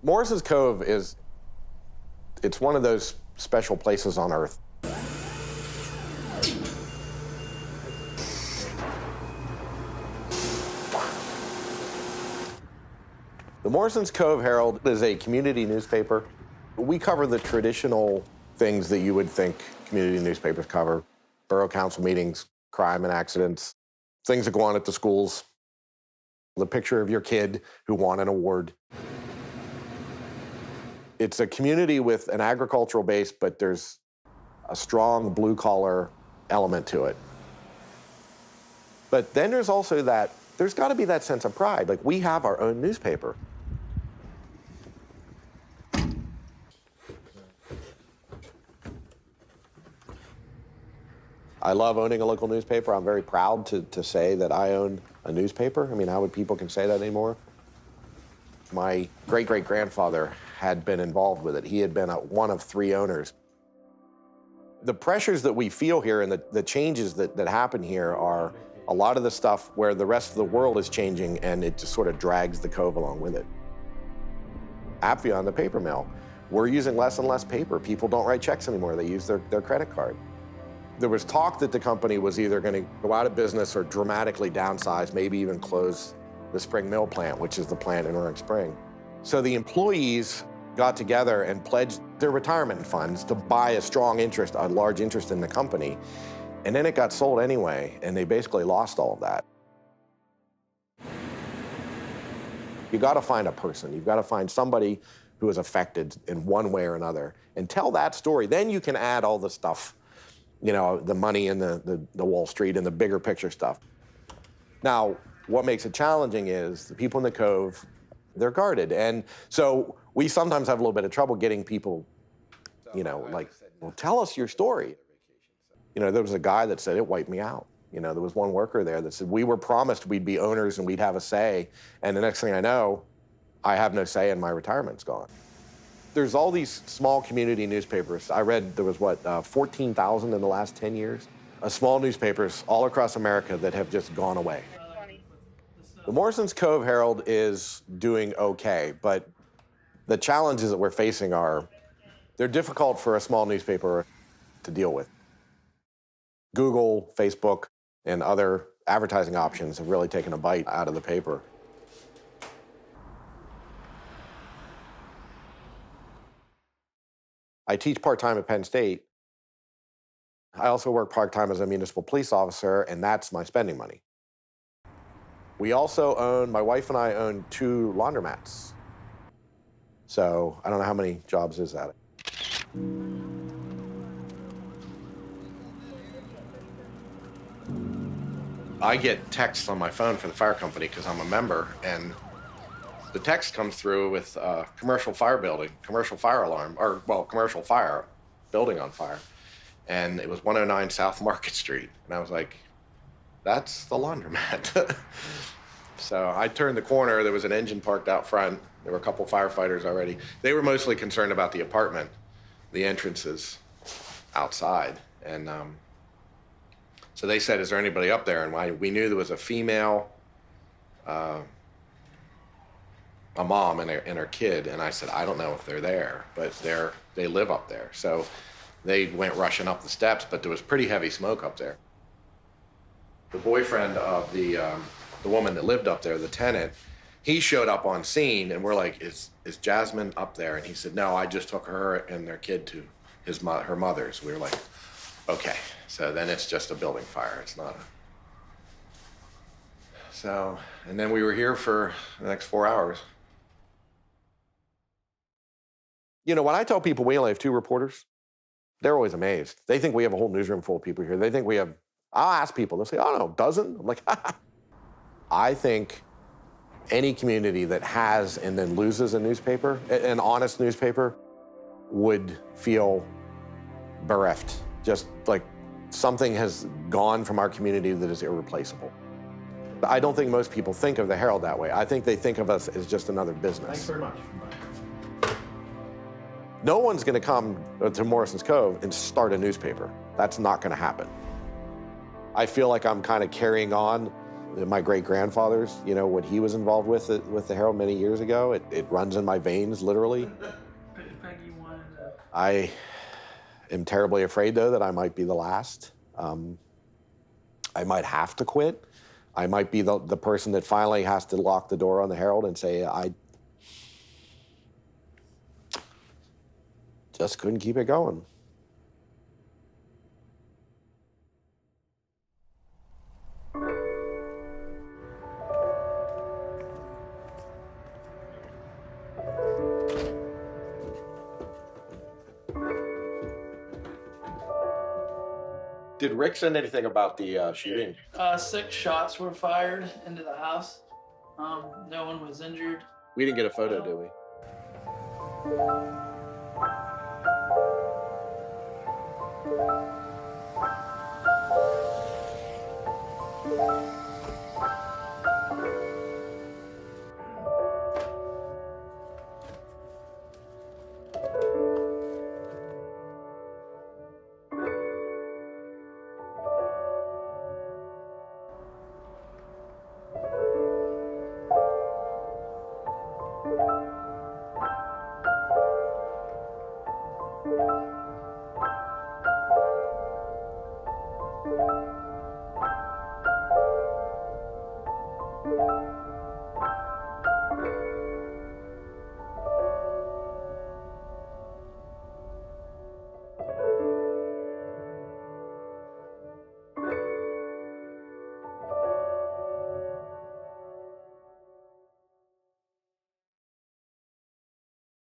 Morrison's Cove it's one of those special places on Earth. The Morrison's Cove Herald is a community newspaper. We cover the traditional things that you would think community newspapers cover: borough council meetings, crime and accidents, things that go on at the schools, the picture of your kid who won an award. It's a community with an agricultural base, but there's a strong blue-collar element to it. But then there's also there's got to be that sense of pride. Like, we have our own newspaper. I love owning a local newspaper. I'm very proud to say that I own a newspaper. I mean, how would people can say that anymore? My great-great-grandfather had been involved with it. He had been one of 3 owners. The pressures that we feel here and the changes that happen here are a lot of the stuff where the rest of the world is changing, and it just sort of drags the Cove along with it. Appian, the paper mill, we're using less and less paper. People don't write checks anymore. They use their credit card. There was talk that the company was either going to go out of business or dramatically downsize, maybe even close the Spring Mill plant, which is the plant in Orange Spring. So the employees got together and pledged their retirement funds to buy a large interest in the company. And then it got sold anyway, and they basically lost all of that. You got to find a person. You've got to find somebody who is affected in one way or another and tell that story. Then you can add all the stuff, you know, the money and the Wall Street and the bigger picture stuff. Now, what makes it challenging is the people in the Cove, they're guarded. And so we sometimes have a little bit of trouble getting people, you know, like, well, tell us your story. You know, there was a guy that said it wiped me out. You know, there was one worker there that said, we were promised we'd be owners and we'd have a say. And the next thing I know, I have no say and my retirement's gone. There's all these small community newspapers. I read there was, 14,000 in the last 10 years? Small newspapers all across America that have just gone away. The Morrison's Cove Herald is doing okay, but the challenges that we're facing they're difficult for a small newspaper to deal with. Google, Facebook, and other advertising options have really taken a bite out of the paper. I teach part-time at Penn State. I also work part-time as a municipal police officer, and that's my spending money. We also my wife and I own 2 laundromats. So I don't know how many jobs is that. I get texts on my phone from the fire company because I'm a member, and the text comes through with commercial fire alarm, commercial fire, building on fire. And it was 109 South Market Street. And I was like, that's the laundromat. So I turned the corner, there was an engine parked out front. There were a couple firefighters already. They were mostly concerned about the apartment, the entrances outside. And so they said, is there anybody up there? And we knew there was a female, a mom and her kid. And I said, I don't know if they're there, but they live up there. So they went rushing up the steps, but there was pretty heavy smoke up there. The boyfriend of the woman that lived up there, the tenant, he showed up on scene, and we're like, is Jasmine up there? And he said, no, I just took her and their kid to her mother's. We were like, okay. So then it's just a building fire. It's not So, and then we were here for the next 4 hours. You know, when I tell people we only have 2 reporters, they're always amazed. They think we have a whole newsroom full of people here. They think I'll ask people, they'll say, oh, no, dozen? I'm like, I think any community that has and then loses a newspaper, an honest newspaper, would feel bereft. Just like something has gone from our community that is irreplaceable. I don't think most people think of the Herald that way. I think they think of us as just another business. Thanks very much. No one's going to come to Morrison's Cove and start a newspaper. That's not going to happen. I feel like I'm kind of carrying on My great-grandfather's, you know, what he was involved with the Herald many years ago, it runs in my veins, literally. I am terribly afraid, though, that I might be the last. I might have to quit. I might be the person that finally has to lock the door on the Herald and say, I just couldn't keep it going. Did Rick send anything about the shooting? 6 shots were fired into the house. No one was injured. We didn't get a photo, did we?